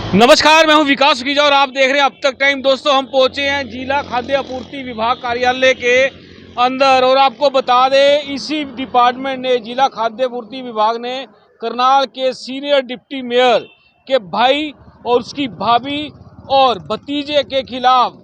नमस्कार, मैं हूं विकास सुखीजा और आप देख रहे हैं अब तक टाइम। दोस्तों, हम पहुंचे हैं जिला खाद्य आपूर्ति विभाग कार्यालय के अंदर और आपको बता दें, इसी डिपार्टमेंट ने, जिला खाद्य आपूर्ति विभाग ने करनाल के सीनियर डिप्टी मेयर के भाई और उसकी भाभी और भतीजे के खिलाफ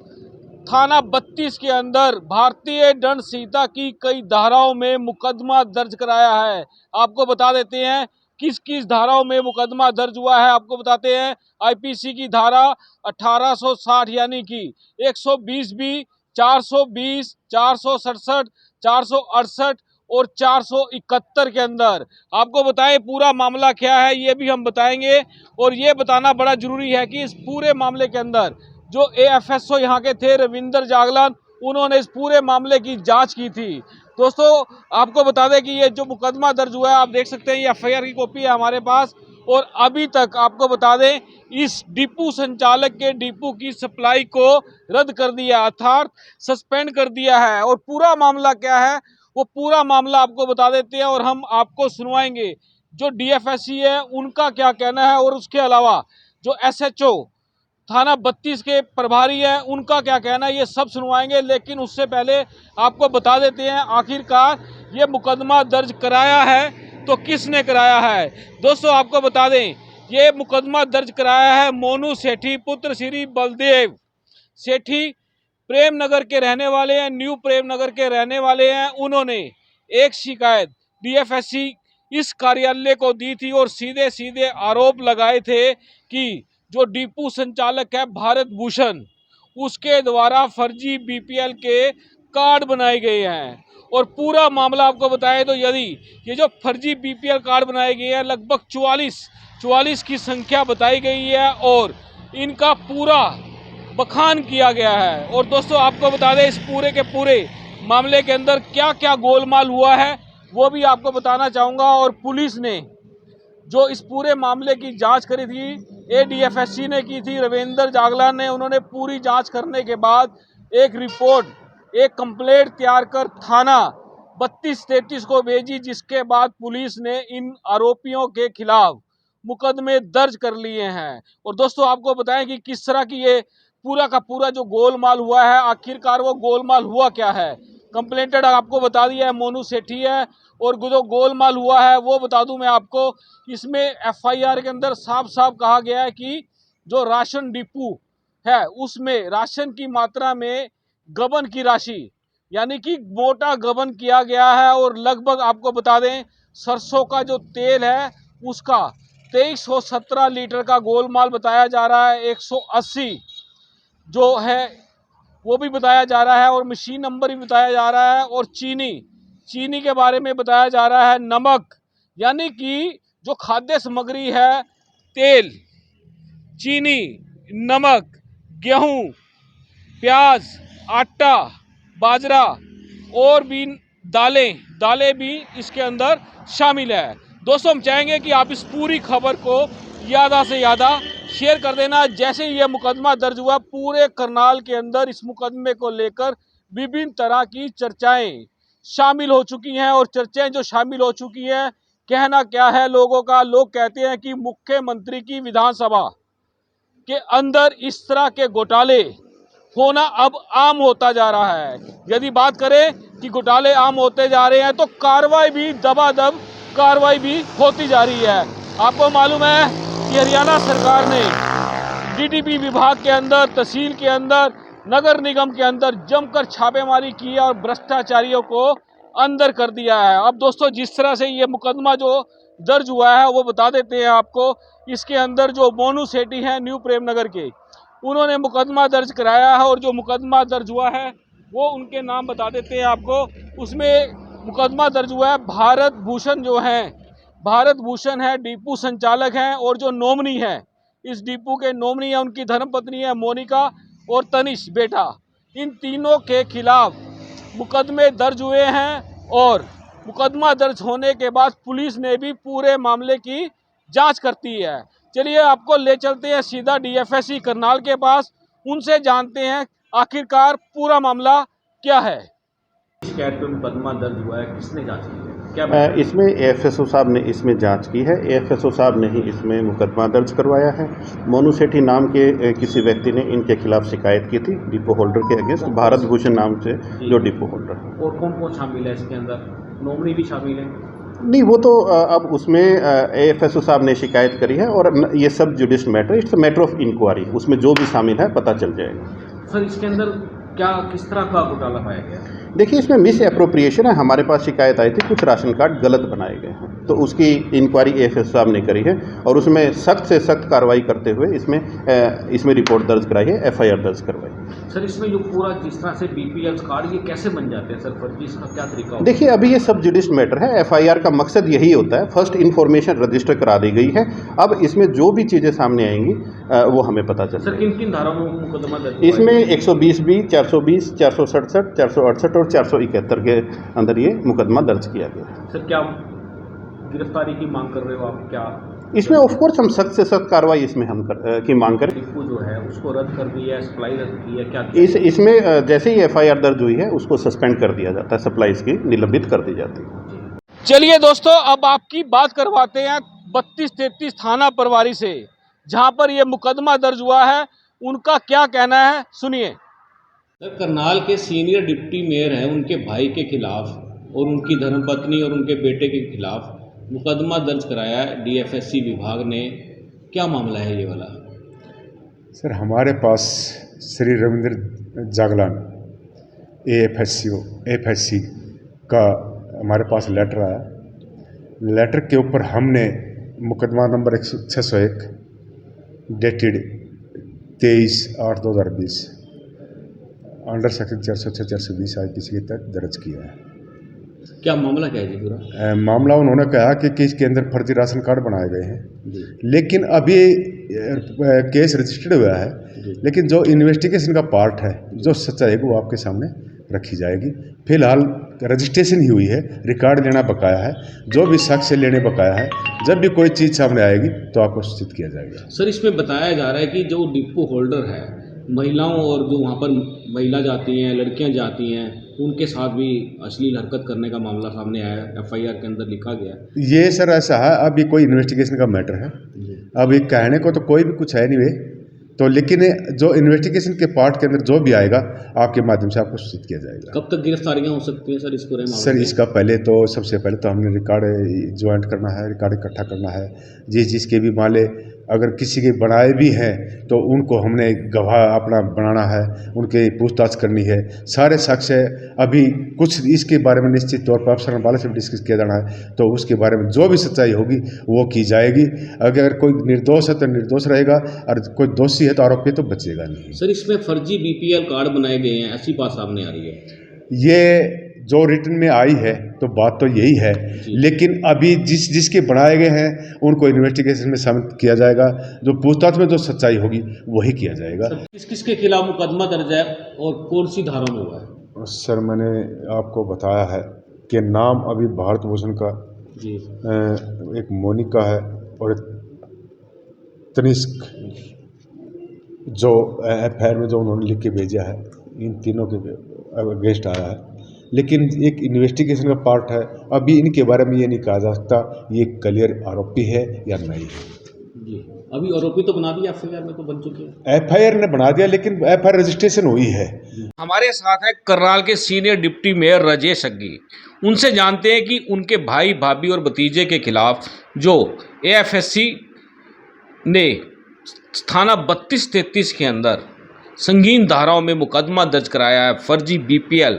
थाना 32 के अंदर भारतीय दंड संहिता की कई धाराओं में मुकदमा दर्ज कराया है। आपको बता देते हैं किस किस धाराओं में मुकदमा दर्ज हुआ है। आपको बताते हैं, आईपीसी की धारा 1860 यानी कि 120 बी, 420, 467, 468 और 471 के अंदर। आपको बताएं पूरा मामला क्या है, ये भी हम बताएंगे। और ये बताना बड़ा जरूरी है कि इस पूरे मामले के अंदर जो एएफएसओ यहाँ के थे रविंदर जागलान, उन्होंने इस पूरे मामले की जांच की थी। दोस्तों, आपको बता दें कि ये जो मुकदमा दर्ज हुआ है, आप देख सकते हैं, ये एफआईआर की कॉपी है हमारे पास। और अभी तक आपको बता दें, इस डिपो संचालक के डिपो की सप्लाई को रद्द कर दिया, अर्थात सस्पेंड कर दिया है। और पूरा मामला क्या है, वो पूरा मामला आपको बता देते हैं और हम आपको सुनवाएंगे। जो डीएफएससी है उनका क्या कहना है, और उसके अलावा जो एसएचओ थाना 32 के प्रभारी हैं उनका क्या कहना है, ये सब सुनवाएंगे। लेकिन उससे पहले आपको बता देते हैं आखिरकार ये मुकदमा दर्ज कराया है तो किसने कराया है। दोस्तों, आपको बता दें, ये मुकदमा दर्ज कराया है मोनू सेठी पुत्र श्री बलदेव सेठी, प्रेम नगर के रहने वाले हैं, न्यू प्रेम नगर के रहने वाले हैं। उन्होंने एक शिकायत डीएफएससी इस कार्यालय को दी थी और सीधे सीधे आरोप लगाए थे कि जो डिपो संचालक है भारत भूषण, उसके द्वारा फर्जी बीपीएल के कार्ड बनाए गए हैं। और पूरा मामला आपको बताएं तो, यदि ये जो फर्जी बीपीएल कार्ड बनाए गए हैं, लगभग 44 की संख्या बताई गई है और इनका पूरा बखान किया गया है। और दोस्तों, आपको बता दें, इस पूरे के पूरे मामले के अंदर क्या क्या गोलमाल हुआ है वो भी आपको बताना चाहूँगा। और पुलिस ने जो इस पूरे मामले की जांच करी थी, एडीएफएससी ने की थी, रविंदर जागलान ने, उन्होंने पूरी जांच करने के बाद एक रिपोर्ट, एक कंप्लेंट तैयार कर थाना 32-33 को भेजी, जिसके बाद पुलिस ने इन आरोपियों के खिलाफ मुकदमे दर्ज कर लिए हैं। और दोस्तों, आपको बताएं कि किस तरह की ये पूरा का पूरा जो गोलमाल हुआ है, आखिरकार वो गोलमाल हुआ क्या है। कंप्लेंटेड आपको बता दिया है मोनू सेठी है, और जो गोलमाल हुआ है वो बता दूं मैं आपको। इसमें एफआईआर के अंदर साफ साफ कहा गया है कि जो राशन डिपो है उसमें राशन की मात्रा में गबन की राशि, यानी कि मोटा गबन किया गया है। और लगभग आपको बता दें, सरसों का जो तेल है उसका 2317 लीटर का गोलमाल बताया जा रहा है, 180 जो है वो भी बताया जा रहा है, और मशीन नंबर भी बताया जा रहा है। और चीनी के बारे में बताया जा रहा है, नमक, यानी कि जो खाद्य सामग्री है, तेल, चीनी, नमक, गेहूं, प्याज, आटा, बाजरा और भी दालें भी इसके अंदर शामिल है। दोस्तों, हम चाहेंगे कि आप इस पूरी खबर को ज़्यादा से ज़्यादा शेयर कर देना। जैसे ही यह मुकदमा दर्ज हुआ, पूरे करनाल के अंदर इस मुकदमे को लेकर विभिन्न तरह की चर्चाएं शामिल हो चुकी हैं। और चर्चाएं जो शामिल हो चुकी हैं, कहना क्या है लोगों का, लोग कहते हैं कि मुख्यमंत्री की विधानसभा के अंदर इस तरह के घोटाले होना अब आम होता जा रहा है। यदि बात करें कि घोटाले आम होते जा रहे हैं, तो कार्रवाई भी दबादब कार्रवाई भी होती जा रही है। आपको मालूम है कि हरियाणा सरकार ने डीडीपी विभाग के अंदर, तहसील के अंदर, नगर निगम के अंदर जमकर छापेमारी की और भ्रष्टाचारियों को अंदर कर दिया है। अब दोस्तों, जिस तरह से ये मुकदमा जो दर्ज हुआ है वो बता देते हैं आपको। इसके अंदर जो मोनू सेठी हैं न्यू प्रेम नगर के, उन्होंने मुकदमा दर्ज कराया है। और जो मुकदमा दर्ज हुआ है वो उनके नाम बता देते हैं आपको। उसमें मुकदमा दर्ज हुआ है भारत भूषण, जो है भारत भूषण है, डिपो संचालक हैं, और जो नॉमिनी है, इस डिपो के नॉमिनी है, उनकी धर्मपत्नी है मोनिका और तनिष बेटा। इन तीनों के खिलाफ मुकदमे दर्ज हुए हैं। और मुकदमा दर्ज होने के बाद पुलिस ने भी पूरे मामले की जांच करती है। चलिए, आपको ले चलते हैं सीधा डीएफएससी करनाल के पास, उनसे जानते हैं आखिरकार पूरा मामला क्या है। शिकायत पे मुकदमा दर्ज हुआ है, किसने जांच की है? क्या इसमें एएफएसओ साहब ने इसमें जांच की है। एएफएसओ साहब ने ही इसमें मुकदमा दर्ज करवाया है। मोनू सेठी नाम के किसी व्यक्ति ने इनके खिलाफ शिकायत की थी डिपो होल्डर के अगेंस्ट, भारत भूषण नाम से जो डिपो होल्डर है। और कौन कौन शामिल है इसके अंदर? नॉमिनी भी शामिल है? नहीं, वो तो अब उसमें एएफएसओ साहब ने शिकायत करी है और ये सब judicial matter, it's matter of inquiry, उसमें जो भी शामिल है पता चल जाएगा। सर इसके अंदर क्या किस तरह का घोटाला पाया गया? देखिए, इसमें मिस एप्रोप्रिएशन है। हमारे पास शिकायत आई थी कुछ राशन कार्ड गलत बनाए गए हैं, तो उसकी इंक्वायरी एएफएसओ साहब ने करी है और उसमें सख्त से सख्त कार्रवाई करते हुए इसमें रिपोर्ट दर्ज कराई है, एफआईआर दर्ज करवाई। सर इसमें जो पूरा जिस तरह से बीपीएल कार्ड ये कैसे बन जाते हैं सर फर्जी, इसका क्या तरीका होता है? देखिए, अभी ये सब जुडिश मैटर है। एफआईआर का मकसद यही होता है, फर्स्ट इन्फॉर्मेशन रजिस्टर करा दी गई है। अब इसमें जो भी चीज़ें सामने आएंगी वो हमें पता चल सर किन किन धाराओं में मुकदमा दर्ज? इसमें 120B, 420, 467, 468 और 471 के अंदर ये मुकदमा दर्ज किया गया। सर क्या गिरफ्तारी की मांग कर रहे हो आप? क्या इसमें ऑफ कोर्स हम सख्त से सख्त कार्रवाई इसमें हम की मांग करें। डिपो जो है उसको रद्द कर दिया है, सप्लाई रद्द की है, क्या इसमें जैसे ही एफआईआर दर्ज हुई है उसको सस्पेंड कर दिया जाता है, सप्लाई इसकी निलंबित कर दी जाती है। चलिए दोस्तों, अब आपकी बात करवाते हैं 32-33 थाना प्रभारी से, जहां पर ये मुकदमा दर्ज हुआ है। उनका क्या कहना है सुनिए। करनाल के सीनियर डिप्टी मेयर हैं, उनके भाई के खिलाफ और उनकी धर्मपत्नी और उनके बेटे के खिलाफ मुकदमा दर्ज कराया है डीएफएससी विभाग ने। क्या मामला है ये वाला? सर, हमारे पास श्री रविंद्र जागलान एएफएससी का हमारे पास लेटर आया। लेटर के ऊपर हमने मुकदमा number 601 dated 23/8/2020 under section 406, 420 IPC के तहत दर्ज किया है। क्या मामला क्या है जी पूरा? मामला उन्होंने कहा कि इसके अंदर फर्जी राशन कार्ड बनाए गए हैं, लेकिन अभी केस रजिस्टर्ड हुआ है, लेकिन जो इन्वेस्टिगेशन का पार्ट है, जो सच्चाई है वो आपके सामने रखी जाएगी। फिलहाल रजिस्ट्रेशन ही हुई है, रिकॉर्ड लेना बकाया है, जो भी साक्ष्य लेने बकाया है। जब भी कोई चीज़ सामने आएगी तो आपको सूचित किया जाएगा। सर इसमें बताया जा रहा है कि जो डिपो होल्डर है, महिलाओं और जो वहाँ पर महिला जाती हैं, लड़कियाँ जाती हैं, उनके साथ भी अश्लील हरकत करने का मामला सामने आया है, एफआईआर के अंदर लिखा गया। ये सर ऐसा है, अभी कोई इन्वेस्टिगेशन का मैटर है, अभी कहने को तो कोई भी कुछ है नहीं वे तो, लेकिन जो इन्वेस्टिगेशन के पार्ट के अंदर जो भी आएगा आपके माध्यम से आपको सूचित किया जाएगा। कब तक गिरफ्तारियां हो सकती हैं सर इस पूरे मामले सर में? इसका सबसे पहले तो हमने रिकॉर्ड ज्वाइंट करना है, रिकॉर्ड इकट्ठा करना है। जिसके भी माले अगर किसी के बनाए भी हैं तो उनको हमने गवाह अपना बनाना है, उनके पूछताछ करनी है। सारे साक्ष्य अभी कुछ इसके बारे में निश्चित तौर पर अफसर वाले से डिस्कस किया जाना है, तो उसके बारे में जो भी सच्चाई होगी वो की जाएगी। अगर कोई निर्दोष है तो निर्दोष रहेगा और कोई दोषी है तो आरोपी तो बचेगा नहीं। सर इसमें फर्जी बीपीएल कार्ड बनाए गए हैं, ऐसी बात सामने आ रही है। ये जो रिटर्न में आई है तो बात तो यही है, लेकिन अभी जिसके बनाए गए हैं उनको इन्वेस्टिगेशन में शामिल किया जाएगा। जो पूछताछ में जो सच्चाई होगी वही किया जाएगा। किस किस के खिलाफ मुकदमा दर्ज है और कौन सी धारा में हुआ है? सर मैंने आपको बताया है कि नाम अभी भारत भूषण का जी, एक मोनिका है और एक तनिष्क जो एफआईआर में जो उन्होंने लिख के भेजा है, इन तीनों के अगेंस्ट आया है। लेकिन एक इन्वेस्टिगेशन का पार्ट है, अभी इनके बारे में ये नहीं कहा जा सकता ये क्लियर आरोपी है या नहीं। जी, अभी आरोपी तो बना दिया, एफआईआर में तो बन चुके हैं। एफआईआर ने बना दिया लेकिन एफआईआर रजिस्ट्रेशन हुई है। हमारे साथ है करनाल के सीनियर डिप्टी मेयर राजेश अग्गी। उनसे जानते हैं कि उनके भाई, भाभी और भतीजे के खिलाफ जो एएफएससी ने थाना 32-33 के अंदर संगीन धाराओं में मुकदमा दर्ज कराया है, फर्जी बीपीएल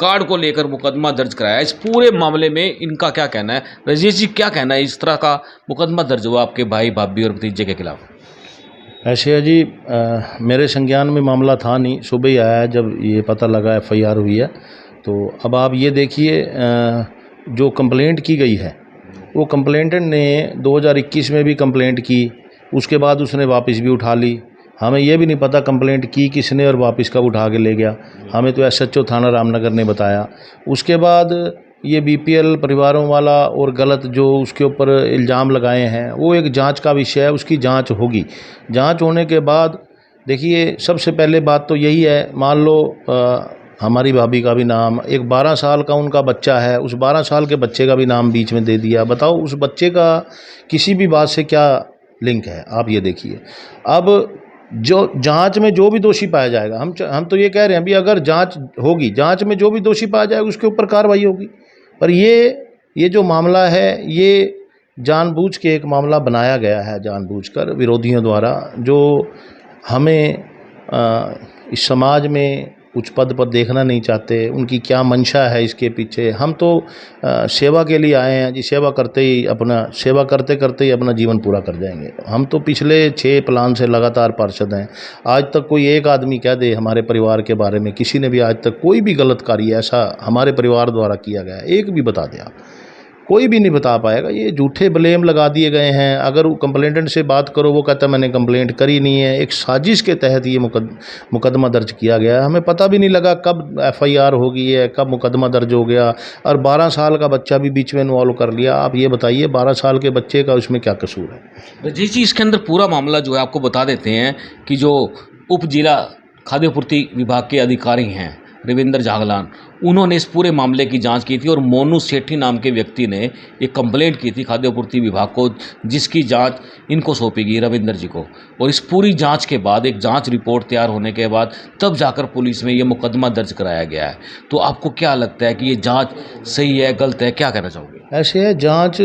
कार्ड को लेकर मुकदमा दर्ज कराया है। इस पूरे मामले में इनका क्या कहना है? राजेश जी, क्या कहना है? इस तरह का मुकदमा दर्ज हुआ आपके भाई, भाभी और भतीजे के खिलाफ। ऐसे है जी, मेरे संज्ञान में मामला था नहीं, सुबह ही आया है जब ये पता लगा एफआईआर हुई है। तो अब आप ये देखिए, जो कंप्लेंट की गई है वो कंप्लेंटेंट ने 2021 में भी कंप्लेंट की, उसके बाद उसने वापस भी उठा ली। हमें ये भी नहीं पता कंप्लेंट की किसने और वापस कब उठा के ले गया। हमें तो एसएचओ थाना रामनगर ने बताया। उसके बाद ये बीपीएल परिवारों वाला और गलत जो उसके ऊपर इल्ज़ाम लगाए हैं वो एक जांच का विषय है, उसकी जांच होगी। जांच होने के बाद देखिए, सबसे पहले बात तो यही है, मान लो हमारी भाभी का भी नाम, एक 12 साल का उनका बच्चा है, उस 12 साल के बच्चे का भी नाम बीच में दे दिया। बताओ उस बच्चे का किसी भी बात से क्या लिंक है, आप ये देखिए। अब जो जांच में जो भी दोषी पाया जाएगा, हम तो ये कह रहे हैं अभी, अगर जांच होगी, जांच में जो भी दोषी पाया जाएगा उसके ऊपर कार्रवाई होगी। पर ये जो मामला है, ये जानबूझ के एक मामला बनाया गया है, जानबूझकर विरोधियों द्वारा, जो हमें इस समाज में उच्च पद पर देखना नहीं चाहते। उनकी क्या मंशा है इसके पीछे। हम तो सेवा के लिए आए हैं जी, सेवा करते ही अपना जीवन पूरा कर जाएंगे। हम तो पिछले 6 प्लान से लगातार पार्षद हैं। आज तक कोई एक आदमी कह दे हमारे परिवार के बारे में, किसी ने भी आज तक कोई भी गलत कार्य ऐसा हमारे परिवार द्वारा किया गया है, एक भी बता दें आप, कोई भी नहीं बता पाएगा। ये झूठे ब्लेम लगा दिए गए हैं। अगर कंप्लेंटेंट से बात करो, वो कहता है मैंने कंप्लेंट करी नहीं है। एक साजिश के तहत ये मुकदमा दर्ज किया गया है। हमें पता भी नहीं लगा कब एफआईआर हो गई है, कब मुकदमा दर्ज हो गया, और 12 साल का बच्चा भी बीच में इन्वॉल्व कर लिया। आप ये बताइए 12 साल के बच्चे का उसमें क्या कसूर है? जी जी, इसके अंदर पूरा मामला जो है आपको बता देते हैं कि जो उप जिला खाद्य आपूर्ति विभाग के अधिकारी हैं रविंद्र जागलान, उन्होंने इस पूरे मामले की जांच की थी और मोनू सेठी नाम के व्यक्ति ने एक कंप्लेंट की थी खाद्य आपूर्ति विभाग को, जिसकी जांच इनको सौंपी गई, रविंद्र जी को। और इस पूरी जांच के बाद, एक जांच रिपोर्ट तैयार होने के बाद, तब जाकर पुलिस में ये मुकदमा दर्ज कराया गया है। तो आपको क्या लगता है कि ये जांच सही है, गलत है, क्या कहना चाहोगे? ऐसे है, जांच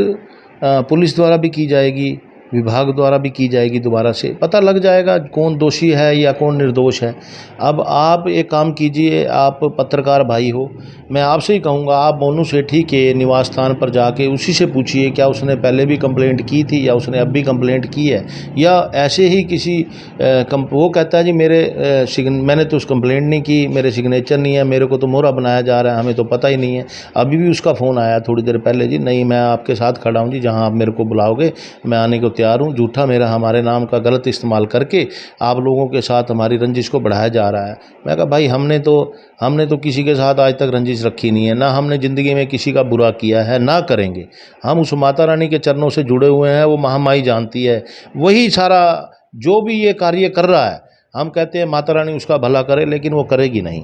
पुलिस द्वारा भी की जाएगी, विभाग द्वारा भी की जाएगी। दोबारा से पता लग जाएगा कौन दोषी है या कौन निर्दोष है। अब आप एक काम कीजिए, आप पत्रकार भाई हो, मैं आपसे ही कहूँगा, आप मोनू सेठी के निवास स्थान पर जाके उसी से पूछिए क्या उसने पहले भी कंप्लेंट की थी या उसने अब भी कंप्लेंट की है, या ऐसे ही किसी वो कहता है जी मैंने तो उस कंप्लेंट नहीं की, मेरे सिग्नेचर नहीं है, मेरे को तो मोहरा बनाया जा रहा है, हमें तो पता ही नहीं है। अभी भी उसका फ़ोन आया थोड़ी देर पहले, जी नहीं मैं आपके साथ खड़ा हूँ जी, जहाँ आप मेरे को बुलाओगे मैं आने को तैयार हूँ। झूठा हमारे नाम का गलत इस्तेमाल करके आप लोगों के साथ हमारी रंजिश को बढ़ाया जा रहा है। मैं कहा भाई हमने तो किसी के साथ आज तक रंजिश रखी नहीं है, ना हमने ज़िंदगी में किसी का बुरा किया है, ना करेंगे। हम उस माता रानी के चरणों से जुड़े हुए हैं, वो महामाई जानती है, वही सारा जो भी ये कार्य कर रहा है, हम कहते हैं माता रानी उसका भला करे, लेकिन वो करेगी नहीं,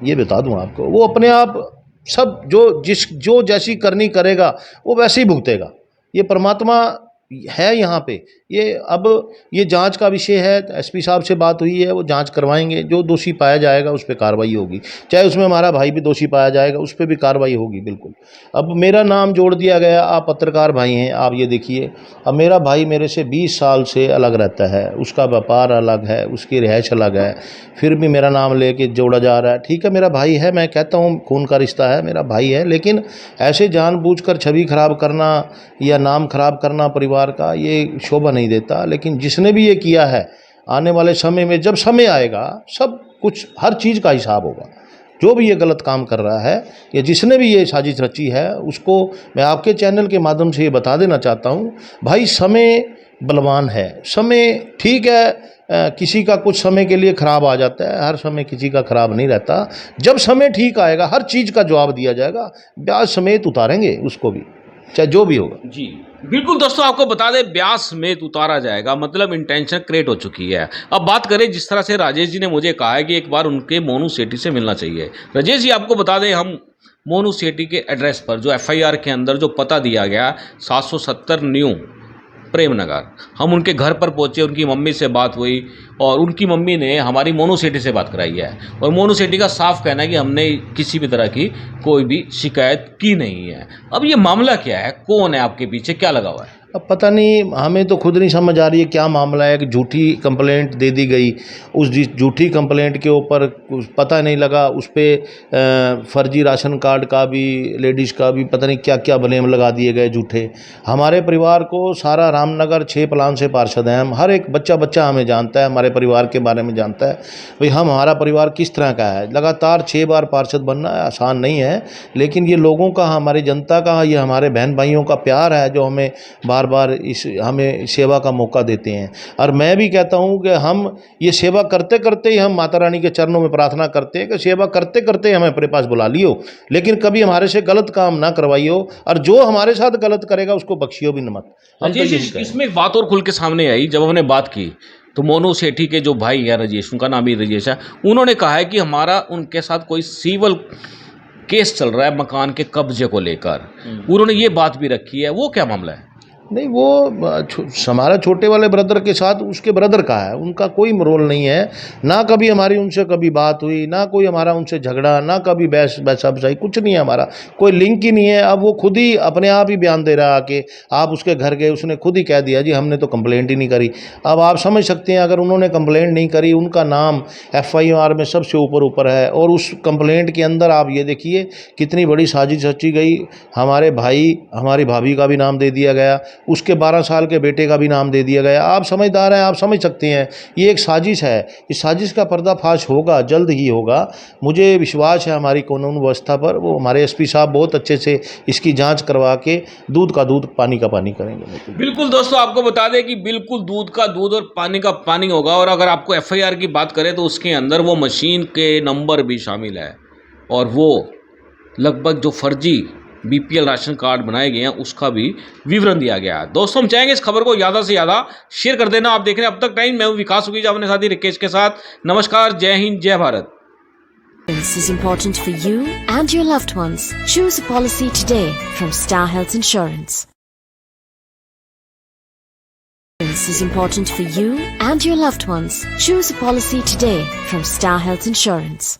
ये बता दूं आपको। वो अपने आप सब जो जैसी करनी करेगा वो वैसे ही भुगतेगा। ये परमात्मा है यहाँ पे। ये जांच का विषय है, एसपी साहब से बात हुई है, वो जांच करवाएंगे, जो दोषी पाया जाएगा उस पर कार्रवाई होगी। चाहे उसमें हमारा भाई भी दोषी पाया जाएगा, उस पर भी कार्रवाई होगी बिल्कुल। अब मेरा नाम जोड़ दिया गया, आप पत्रकार भाई हैं, आप ये देखिए, अब मेरा भाई मेरे से 20 साल से अलग रहता है, उसका व्यापार अलग है, उसकी रिहाइश अलग है, फिर भी मेरा नाम लेके जोड़ा जा रहा है। ठीक है, मेरा भाई है, मैं कहता हूँ खून का रिश्ता है, मेरा भाई है, लेकिन ऐसे जानबूझकर छवि खराब करना या नाम खराब करना परिवार का, ये शोभा नहीं देता। लेकिन जिसने भी ये किया है, आने वाले समय में जब समय आएगा, सब कुछ हर चीज़ का हिसाब होगा। जो भी ये गलत काम कर रहा है या जिसने भी ये साजिश रची है, उसको मैं आपके चैनल के माध्यम से ये बता देना चाहता हूँ, भाई समय बलवान है। समय ठीक है, किसी का कुछ समय के लिए ख़राब आ जाता है, हर समय किसी का ख़राब नहीं रहता। जब समय ठीक आएगा, हर चीज़ का जवाब दिया जाएगा, ब्याज समेत उतारेंगे उसको भी, चाहे जो भी होगा। जी बिल्कुल दोस्तों, आपको बता दें ब्याज समेत उतारा जाएगा, मतलब इंटेंशन क्रिएट हो चुकी है। अब बात करें जिस तरह से राजेश जी ने मुझे कहा है कि एक बार उनके मोनू सेठी से मिलना चाहिए। राजेश जी, आपको बता दें, हम मोनू सेठी के एड्रेस पर जो एफआईआर के अंदर जो पता दिया गया 770 न्यू प्रेम नगर, हम उनके घर पर पहुंचे, उनकी मम्मी से बात हुई और उनकी मम्मी ने हमारी मोनू सेठी से बात कराई है। और मोनू सेठी का साफ कहना है कि हमने किसी भी तरह की कोई भी शिकायत की नहीं है। अब ये मामला क्या है, कौन है आपके पीछे, क्या लगा हुआ है? अब पता नहीं, हमें तो खुद नहीं समझ आ रही है क्या मामला है कि झूठी कंप्लेंट दे दी गई। उस झूठी कंप्लेंट के ऊपर पता नहीं लगा, उस पर फर्जी राशन कार्ड का भी, लेडीज़ का भी, पता नहीं क्या क्या ब्लेम लगा दिए गए झूठे। हमारे परिवार को सारा रामनगर 6 प्लान से पार्षद हैं हम, हर एक बच्चा हमें जानता है, हमारे परिवार के बारे में जानता है भाई हमारा परिवार किस तरह का है। लगातार 6 बार पार्षद बनना आसान नहीं है, लेकिन ये लोगों का, हमारी जनता का, ये हमारे बहन भाइयों का प्यार है जो हमें बार बार हमें सेवा का मौका देते हैं। और मैं भी कहता हूं कि हम ये सेवा करते करते ही हम माता रानी के चरणों में प्रार्थना करते हैं कि सेवा करते करते हमें अपने पास बुला लियो, लेकिन कभी हमारे से गलत काम ना करवाइयो, और जो हमारे साथ गलत करेगा उसको बख्शियो भी न मत। हम तो इसमें एक बात और खुल के सामने आई जब हमने बात की तो मोनू सेठी के जो भाई है राजेश, उनका नाम ही राजेश है, उन्होंने कहा है कि हमारा उनके साथ कोई सिविल केस चल रहा है मकान के कब्जे को लेकर। उन्होंने ये बात भी रखी है, वो क्या मामला है? नहीं, वो हमारा छोटे वाले ब्रदर के साथ उसके ब्रदर का है, उनका कोई रोल नहीं है। ना कभी हमारी उनसे कभी बात हुई, ना कोई हमारा उनसे झगड़ा, ना कभी बैसा बसाई, कुछ नहीं है, हमारा कोई लिंक ही नहीं है। अब वो खुद ही अपने आप ही बयान दे रहा है कि आप उसके घर गए, उसने खुद ही कह दिया जी हमने तो कंप्लेंट ही नहीं करी। अब आप समझ सकते हैं, अगर उन्होंने कंप्लेंट नहीं करी, उनका नाम FIR में सबसे ऊपर है, और उस कंप्लेंट के अंदर आप ये देखिए कितनी बड़ी साजिश रची गई। हमारे भाई, हमारी भाभी का भी नाम दे दिया गया, उसके 12 साल के बेटे का भी नाम दे दिया गया। आप समझदार हैं, आप समझ सकते हैं ये एक साजिश है। इस साजिश का पर्दाफाश होगा, जल्द ही होगा। मुझे विश्वास है हमारी कानून व्यवस्था पर, वो हमारे SP साहब बहुत अच्छे से इसकी जांच करवा के दूध का दूध, पानी का पानी करेंगे। बिल्कुल दोस्तों, आपको बता दें कि बिल्कुल दूध का दूध और पानी का पानी होगा। और अगर आपको FIR की बात करें तो उसके अंदर वो मशीन के नंबर भी शामिल है, और वो लगभग जो फर्जी BPL राशन कार्ड बनाए गए हैं उसका भी विवरण दिया गया है। दोस्तों, हम चाहेंगे इस खबर को ज़्यादा से ज़्यादा शेयर कर देना। आप देख रहे हैं अब तक टाइम। मैं हूं विकास सुगीजा, अपने साथी रिकेश के साथ। नमस्कार, जय हिंद, जय Bharat. This is important for you and your loved ones. Choose a policy today from Star Health Insurance. This is important for you and your loved ones. Choose a policy today from Star Health Insurance.